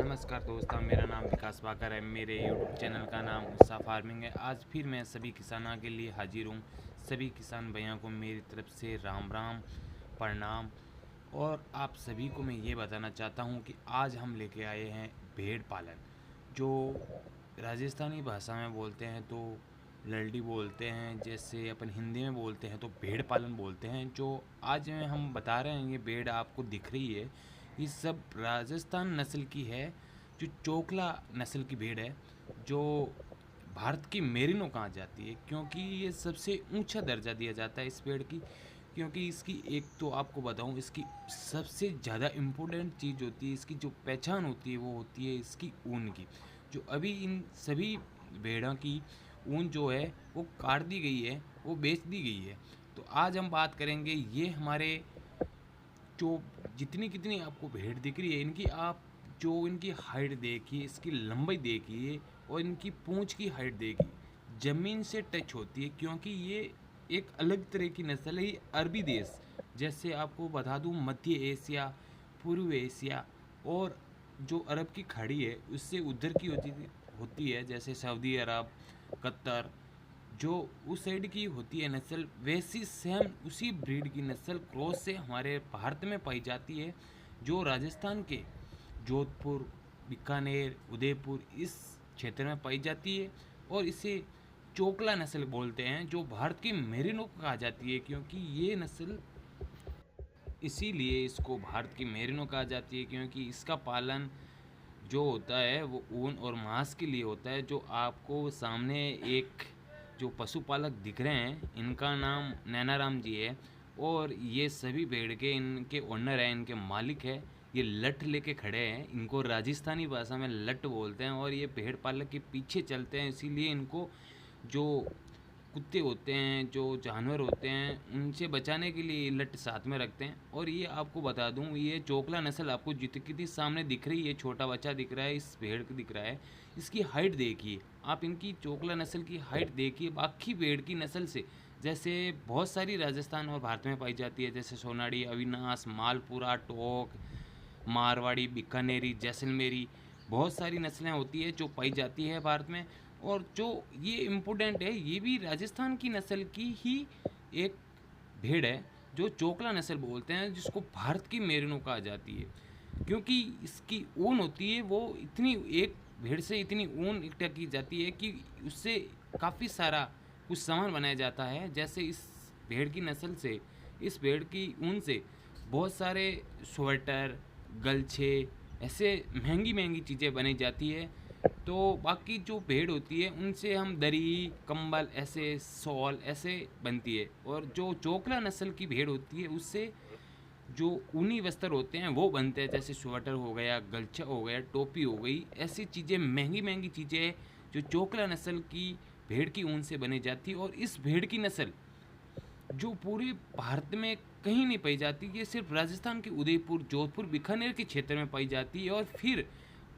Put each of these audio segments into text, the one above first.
नमस्कार दोस्तों, मेरा नाम विकास वाकर है। मेरे यूट्यूब चैनल का नाम उत्साह फार्मिंग है। आज फिर मैं सभी किसानों के लिए हाजिर हूँ। सभी किसान भैया को मेरी तरफ से राम राम, प्रणाम। और आप सभी को मैं ये बताना चाहता हूँ कि आज हम लेके आए हैं भेड़ पालन, जो राजस्थानी भाषा में बोलते हैं तो लल्डी बोलते हैं, जैसे अपन हिंदी में बोलते हैं तो भेड़ पालन बोलते हैं। जो आज में हम बता रहे हैं, ये भेड़ आपको दिख रही है, ये सब राजस्थान नस्ल की है। जो चोकला नस्ल की भेड़ है, जो भारत की मेरिनो कहा जाती है, क्योंकि ये सबसे ऊंचा दर्जा दिया जाता है इस भेड़ की। क्योंकि इसकी एक तो आपको बताऊं, इसकी सबसे ज़्यादा इम्पोर्टेंट चीज़ होती है, इसकी जो पहचान होती है वो होती है इसकी ऊन की। जो अभी इन सभी भेड़ों की ऊन जो है वो काट दी गई है, वो बेच दी गई है। तो आज हम बात करेंगे ये हमारे जो जितनी कितनी आपको भेड़ दिख रही है, इनकी आप जो इनकी हाइट देखिए, इसकी लंबाई देखिए और इनकी पूंछ की हाइट देखिए, ज़मीन से टच होती है। क्योंकि ये एक अलग तरह की नस्ल है। ये अरबी देश, जैसे आपको बता दूं, मध्य एशिया, पूर्व एशिया और जो अरब की खाड़ी है उससे उधर की होती है, जैसे सऊदी अरब, कतर, जो उस साइड की होती है नस्ल, वैसी सेम उसी ब्रीड की नस्ल क्रॉस से हमारे भारत में पाई जाती है, जो राजस्थान के जोधपुर, बीकानेर, उदयपुर इस क्षेत्र में पाई जाती है। और इसे चोकला नस्ल बोलते हैं, जो भारत की मेरिनो कहा जाती है। क्योंकि ये नस्ल, इसीलिए इसको भारत की मेरिनो कहा जाती है, क्योंकि इसका पालन जो होता है वो ऊन और मांस के लिए होता है। जो आपको सामने एक जो पशुपालक दिख रहे हैं, इनका नाम नैनाराम जी है। और ये सभी भेड़ के इनके ओनर हैं, इनके मालिक है। ये लठ लेके खड़े हैं, इनको राजस्थानी भाषा में लठ बोलते हैं। और ये भेड़ पालक के पीछे चलते हैं, इसीलिए इनको जो कुत्ते होते हैं, जो जानवर होते हैं, उनसे बचाने के लिए लट साथ में रखते हैं। और ये आपको बता दूं, ये चोकला नस्ल आपको जितनी सामने दिख रही है, छोटा बच्चा दिख रहा है, इस भेड़ को दिख रहा है, इसकी हाइट देखिए आप, इनकी चोकला नस्ल की हाइट देखिए बाकी भेड़ की नस्ल से। जैसे बहुत सारी राजस्थान और भारत में पाई जाती है, जैसे सोनाड़ी, अविनाश, मालपुरा, टोक, मारवाड़ी, बीकानेरी, जैसलमेरी, बहुत सारी नस्लें होती है जो पाई जाती है भारत में। और जो ये इम्पोर्टेंट है, ये भी राजस्थान की नस्ल की ही एक भेड़ है, जो चोकला नस्ल बोलते हैं, जिसको भारत की मेरिनो कहा जाती है। क्योंकि इसकी ऊन होती है वो इतनी, एक भेड़ से इतनी ऊन इकट्ठा की जाती है कि उससे काफ़ी सारा कुछ सामान बनाया जाता है। जैसे इस भेड़ की नस्ल से, इस भेड़ की ऊन से बहुत सारे स्वेटर, गलछे, ऐसे महंगी महंगी चीज़ें बनाई जाती है। तो बाकी जो भेड़ होती है उनसे हम दरी, कंबल, ऐसे शॉल ऐसे बनती है। और जो चोकला नस्ल की भेड़ होती है उससे जो ऊनी वस्त्र होते हैं वो बनते हैं, जैसे स्वेटर हो गया, गलछा हो गया, टोपी हो गई, ऐसी चीज़ें महंगी महंगी चीज़ें जो चोकला नस्ल की भेड़ की ऊन से बनी जाती है। और इस भेड़ की नस्ल जो पूरे भारत में कहीं नहीं पाई जाती, ये सिर्फ राजस्थान के उदयपुर, जोधपुर, बीकानेर के क्षेत्र में पाई जाती है। और फिर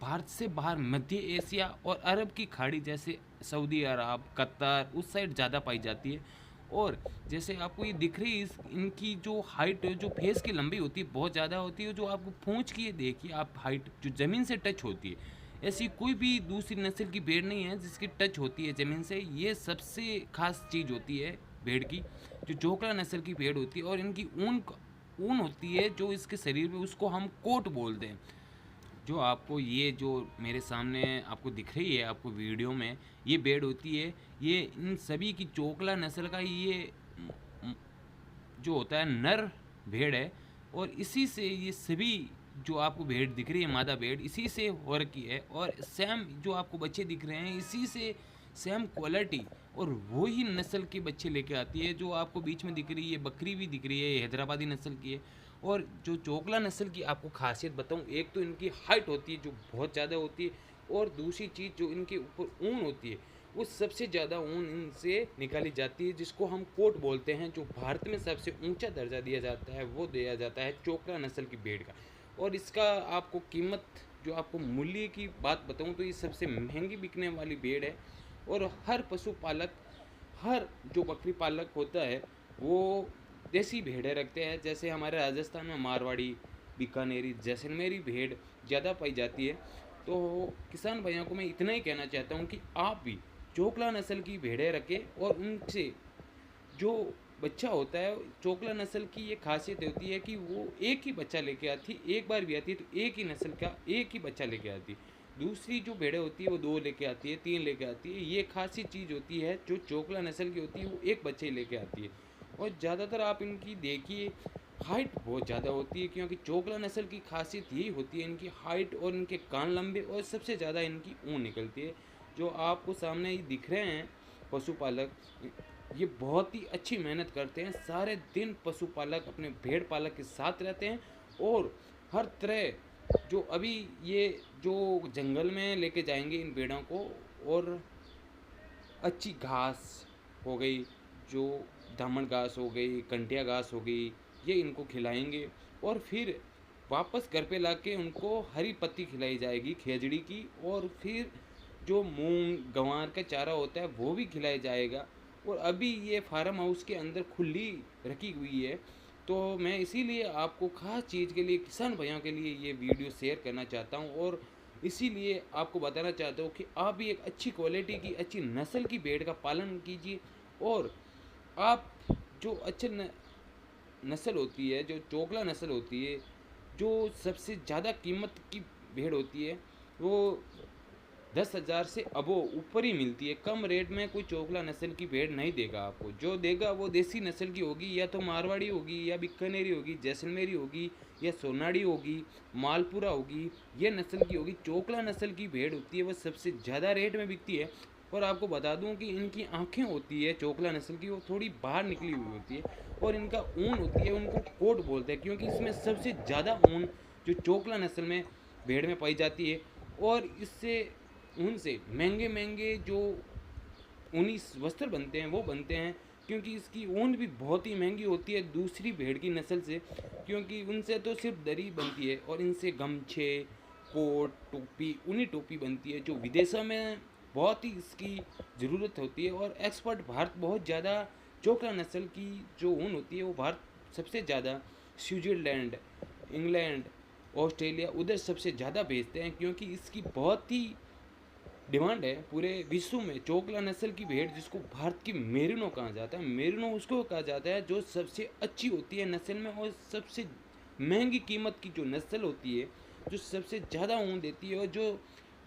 भारत से बाहर मध्य एशिया और अरब की खाड़ी, जैसे सऊदी अरब, कतर, उस साइड ज़्यादा पाई जाती है। और जैसे आपको ये दिख रही है, इनकी जो हाइट, जो फेस की लंबाई होती है बहुत ज़्यादा होती है। जो आपको पूंछ की देखिए आप, हाइट जो ज़मीन से टच होती है, ऐसी कोई भी दूसरी नस्ल की भेड़ नहीं है जिसकी टच होती है ज़मीन से। ये सबसे खास चीज़ होती है भेड़ की, जो चोकला नस्ल की भेड़ होती है। और इनकी ऊन होती है जो इसके शरीर पे, उसको हम कोट बोलते हैं। जो आपको ये जो मेरे सामने आपको दिख रही है आपको वीडियो में, ये भेड़ होती है, ये इन सभी की चोकला नस्ल का ये जो होता है नर भेड़ है। और इसी से ये सभी जो आपको भेड़ दिख रही है, मादा भेड़, इसी से हो रखी है। और सेम जो आपको बच्चे दिख रहे हैं, इसी से सेम क्वालिटी और वही नस्ल के बच्चे लेके आती है। जो आपको बीच में दिख रही है बकरी भी दिख रही है, हैदराबादी नस्ल की है। और जो चोकला नस्ल की आपको खासियत बताऊं, एक तो इनकी हाइट होती है जो बहुत ज़्यादा होती है। और दूसरी चीज़ जो इनके ऊपर ऊन होती है, वो सबसे ज़्यादा ऊन इनसे निकाली जाती है, जिसको हम कोट बोलते हैं। जो भारत में सबसे ऊंचा दर्जा दिया जाता है वो दिया जाता है चोकला नस्ल की भेड़ का। और इसका आपको कीमत, जो आपको मूल्य की बात बताऊं, तो ये सबसे महंगी बिकने वाली भेड़ है। और हर पशुपालक, हर जो बकरी पालक होता है, वो देसी भेड़ें रखते हैं। जैसे हमारे राजस्थान में मारवाड़ी, बीकानेरी, जैसलमेरी भेड़ ज़्यादा पाई जाती है। तो किसान भाइयों को मैं इतना ही कहना चाहता हूँ कि आप भी चोकला नस्ल की भेड़ें रखें और उनसे जो बच्चा होता है, चोकला नस्ल की ये खासियत होती है कि वो एक ही बच्चा लेके आती, एक बार भी आती है तो एक ही नस्ल का एक ही बच्चा लेके आती। दूसरी जो भेड़ें होती है वो दो लेके आती है, तीन लेके आती है। ये खासी चीज़ होती है जो चोकला नस्ल की होती है, वो एक बच्चे ही लेके आती है। और ज़्यादातर आप इनकी देखिए हाइट बहुत ज़्यादा होती है, क्योंकि चोकला नस्ल की खासियत यही होती है इनकी हाइट और इनके कान लंबे, और सबसे ज़्यादा इनकी ऊन निकलती है। जो आपको सामने ही दिख रहे हैं पशुपालक, ये बहुत ही अच्छी मेहनत करते हैं। सारे दिन पशुपालक अपने भेड़ पालक के साथ रहते हैं और हर तरह जो अभी ये जो जंगल में लेके जाएंगे इन भेड़ों को, और अच्छी घास हो गई, जो दामन घास हो गई, कंटिया घास हो गई, ये इनको खिलाएंगे। और फिर वापस घर पे लाके उनको हरी पत्ती खिलाई जाएगी खेजड़ी की, और फिर जो मूंग गंवार का चारा होता है वो भी खिलाया जाएगा। और अभी ये फार्म हाउस के अंदर खुली रखी हुई है। तो मैं इसीलिए आपको खास चीज़ के लिए, किसान भाइयों के लिए ये वीडियो शेयर करना चाहता हूँ, और इसीलिए आपको बताना चाहता हूँ कि आप भी एक अच्छी क्वालिटी की, अच्छी नस्ल की भेड़ का पालन कीजिए। और आप जो अच्छे नस्ल होती है, जो चोकला नस्ल होती है, जो सबसे ज़्यादा कीमत की भेड़ होती है, वो 10,000 से अबो ऊपर ही मिलती है। कम रेट में कोई चोकला नस्ल की भेड़ नहीं देगा आपको। जो देगा वो देसी नस्ल की होगी, या तो मारवाड़ी होगी, या बीकानेरी होगी, जैसलमेरी होगी, या सोनाड़ी होगी, मालपुरा होगी, ये नस्ल की होगी। चोकला नस्ल की भेड़ होती है वो सबसे ज़्यादा रेट में बिकती है। और आपको बता दूं कि इनकी आंखें होती है चोकला नस्ल की, वो थोड़ी बाहर निकली हुई होती है। और इनका ऊन होती है, उनको कोट बोलते हैं, क्योंकि इसमें सबसे ज़्यादा ऊन जो चोकला नस्ल में भेड़ में पाई जाती है। और इससे ऊन से महंगे महंगे जो ऊनी वस्त्र बनते हैं वो बनते हैं, क्योंकि इसकी ऊन भी बहुत ही महंगी होती है दूसरी भेड़ की नस्ल से। क्योंकि उनसे तो सिर्फ दरी बनती है, और इनसे गमछे, कोट, टोपी, ऊनी टोपी बनती है, जो विदेशों में बहुत ही इसकी ज़रूरत होती है। और एक्सपर्ट भारत बहुत ज़्यादा चोकला नस्ल की जो ऊन होती है वो भारत सबसे ज़्यादा स्विट्ज़रलैंड, इंग्लैंड, ऑस्ट्रेलिया उधर सबसे ज़्यादा भेजते हैं, क्योंकि इसकी बहुत ही डिमांड है पूरे विश्व में। चोकला नस्ल की भेड़, जिसको भारत की मेरिनो कहा जाता है, मेरिनो उसको कहा जाता है जो सबसे अच्छी होती है नस्ल में, और सबसे महंगी कीमत की जो नस्ल होती है, जो सबसे ज़्यादा ऊन देती है, और जो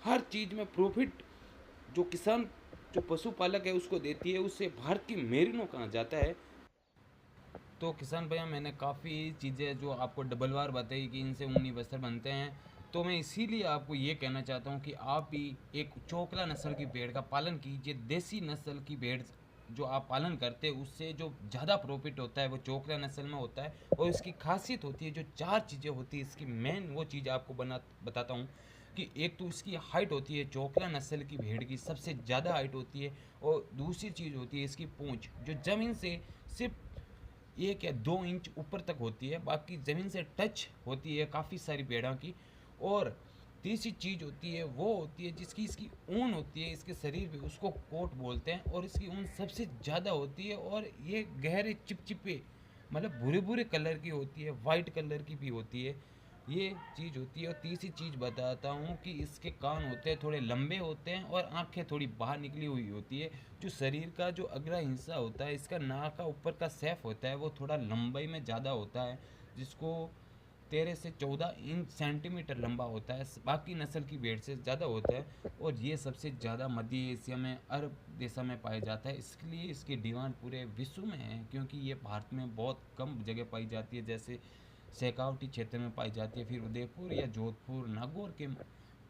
हर चीज़ में प्रॉफिट जो किसान, जो पशुपालक है उसको देती है, उससे भारत की मेरिनो कहा जाता है। तो किसान भैया, मैंने काफ़ी चीज़ें जो आपको डबल बार बताई कि इनसे ऊनी वस्त्र बनते हैं, तो मैं इसीलिए आपको ये कहना चाहता हूँ कि आप भी एक चोकला नस्ल की भेड़ का पालन कीजिए। देसी नस्ल की भेड़ जो आप पालन करते हैं उससे जो ज़्यादा प्रॉफिट होता है वो चोकला नस्ल में होता है। और इसकी खासियत होती है, जो चार चीज़ें होती है इसकी मेन, वो चीज़ आपको बताता हूँ कि एक तो इसकी हाइट होती है, चोकला नस्ल की भेड़ की सबसे ज़्यादा हाइट होती है। और दूसरी चीज़ होती है इसकी पूँछ, जो ज़मीन से सिर्फ 1 या 2 इंच ऊपर तक होती है, बाकी ज़मीन से टच होती है काफ़ी सारी भेड़ों की। और तीसरी चीज़ होती है वो होती है जिसकी इसकी ऊन होती है इसके शरीर पे, उसको कोट बोलते हैं, और इसकी ऊन सबसे ज़्यादा होती है। और ये गहरे चिपचिपे, मतलब भूरे भूरे कलर की होती है, वाइट कलर की भी होती है, ये चीज़ होती है। और तीसरी चीज़ बताता हूँ कि इसके कान होते हैं थोड़े लंबे होते हैं, और आंखें थोड़ी बाहर निकली हुई होती है। जो शरीर का जो अगला हिस्सा होता है, इसका नाक का ऊपर का सैफ होता है, वो थोड़ा लंबाई में ज़्यादा होता है, जिसको 13 से 14 इंच सेंटीमीटर लंबा होता है, बाकी नस्ल की भेड़ से ज़्यादा होता है। और ये सबसे ज़्यादा मध्य एशिया में, अरब देशों में पाया जाता है, इसलिए इसकी डिमांड पूरे विश्व में है, क्योंकि ये भारत में बहुत कम जगह पाई जाती है। जैसे शेखावटी क्षेत्र में पाई जाती है, फिर उदयपुर या जोधपुर, नागौर के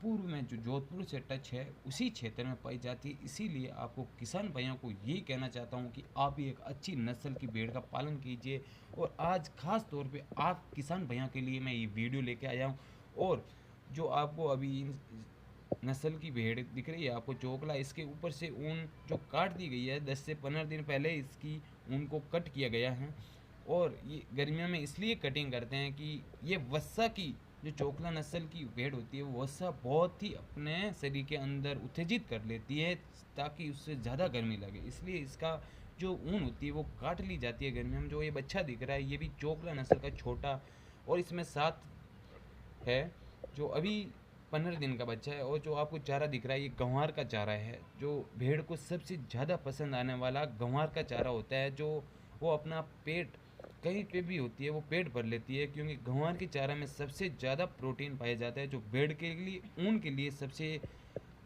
पूर्व में जो जोधपुर से टच है उसी क्षेत्र में पाई जाती है। इसीलिए आपको किसान भाइयों को यही कहना चाहता हूँ कि आप भी एक अच्छी नस्ल की भेड़ का पालन कीजिए। और आज खास तौर पे आप किसान भाइयों के लिए मैं ये वीडियो लेके आया हूँ। और जो आपको अभी नस्ल की भेड़ दिख रही है आपको चोकला, इसके ऊपर से ऊन जो काट दी गई है, 10 से 15 दिन पहले इसकी ऊन को कट किया गया है। और ये गर्मियों में इसलिए कटिंग करते हैं कि ये वसा की, जो चोकला नस्ल की भेड़ होती है वो वसा बहुत ही अपने शरीर के अंदर उत्तेजित कर लेती है, ताकि उससे ज़्यादा गर्मी लगे। इसलिए इसका जो ऊन होती है वो काट ली जाती है गर्मियों में। जो ये बच्चा दिख रहा है ये भी चोकला नस्ल का छोटा, और इसमें 7 है जो अभी 15 दिन का बच्चा है। और जो आपको चारा दिख रहा है ये गंवार का चारा है, जो भेड़ को सबसे ज़्यादा पसंद आने वाला गंवार का चारा होता है, जो वो अपना पेट कहीं पे भी होती है वो पेट भर लेती है, क्योंकि गंवार के चारा में सबसे ज़्यादा प्रोटीन पाया जाता है, जो भेड़ के लिए ऊन के लिए सबसे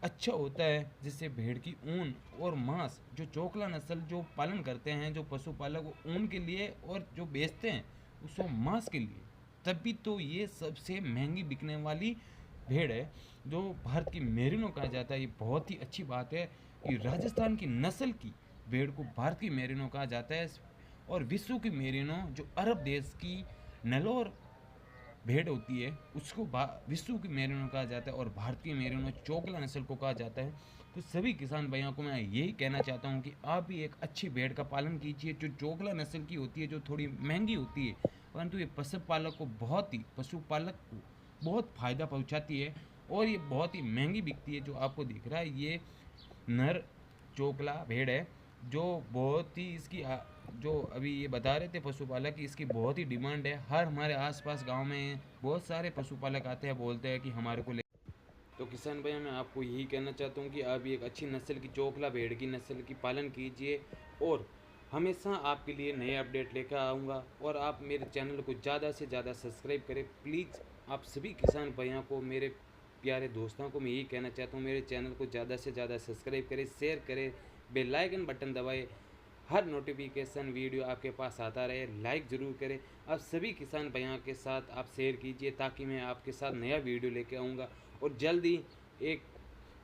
अच्छा होता है, जिससे भेड़ की ऊन और मांस जो चोकला नस्ल जो पालन करते हैं जो पशुपालक, वो ऊन के लिए और जो बेचते हैं उसको मांस के लिए, तभी तो ये सबसे महंगी बिकने वाली भेड़ है जो भारत की मेरिनो कहा जाता है। ये बहुत ही अच्छी बात है कि राजस्थान की नस्ल की भेड़ को भारत की मेरिनो कहा जाता है। और विश्व की मेरिनो जो अरब देश की नलौर भेड़ होती है उसको विश्व की मेरिनो कहा जाता है, और भारत की मेरिनो चोकला नस्ल को कहा जाता है। तो सभी किसान भाइयों को मैं यही कहना चाहता हूँ कि आप भी एक अच्छी भेड़ का पालन कीजिए जो चोकला नस्ल की होती है, जो थोड़ी महंगी होती है, परंतु ये पशुपालक को बहुत फ़ायदा पहुँचाती है, और ये बहुत ही महंगी बिकती है। जो आपको दिख रहा है ये नर चोकला भेड़ है, जो बहुत ही जो अभी ये बता रहे थे पशुपालक की, इसकी बहुत ही डिमांड है। हर हमारे आसपास गांव में बहुत सारे पशुपालक आते हैं, बोलते हैं कि हमारे को ले। तो किसान भैया मैं आपको यही कहना चाहता हूँ कि आप एक अच्छी नस्ल की चोकला भेड़ की नस्ल की पालन कीजिए, और हमेशा आपके लिए नए अपडेट लेकर आऊँगा। और आप मेरे चैनल को ज़्यादा से ज़्यादा सब्सक्राइब करें प्लीज़। आप सभी किसान भैया को, मेरे प्यारे दोस्तों को मैं यही कहना चाहता हूँ, मेरे चैनल को ज़्यादा से ज़्यादा सब्सक्राइब करें, शेयर करें, बेल आइकन बटन दबाएं, हर नोटिफिकेशन वीडियो आपके पास आता रहे। लाइक ज़रूर करें। आप सभी किसान भैया के साथ आप शेयर कीजिए, ताकि मैं आपके साथ नया वीडियो लेके आऊँगा। और जल्दी एक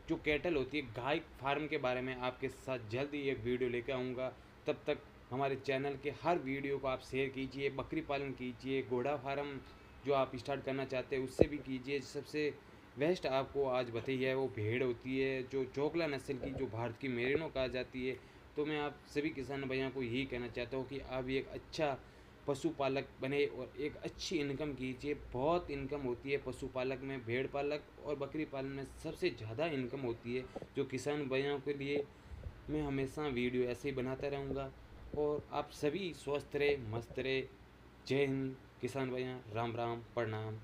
जो कैटल होती है गाय फार्म के बारे में आपके साथ जल्दी एक वीडियो लेके आऊँगा। तब तक हमारे चैनल के हर वीडियो को आप शेयर कीजिए, बकरी पालन कीजिए, घोड़ा फार्म जो आप स्टार्ट करना चाहते हैं उससे भी कीजिए। सबसे बेस्ट आपको आज बताई है वो भेड़ होती है जो चोकला नस्ल की, जो भारत की मेरिनो कहा जाती है। तो मैं आप सभी किसान भैया को यही कहना चाहता हूँ कि आप एक अच्छा पशुपालक बने और एक अच्छी इनकम कीजिए। बहुत इनकम होती है पशुपालक में, भेड़ पालक और बकरी पालन में सबसे ज़्यादा इनकम होती है। जो किसान भाइयों के लिए मैं हमेशा वीडियो ऐसे ही बनाता रहूँगा। और आप सभी स्वस्थ रहे, मस्त रहे। जय हिंद किसान भैया, राम राम, प्रणाम।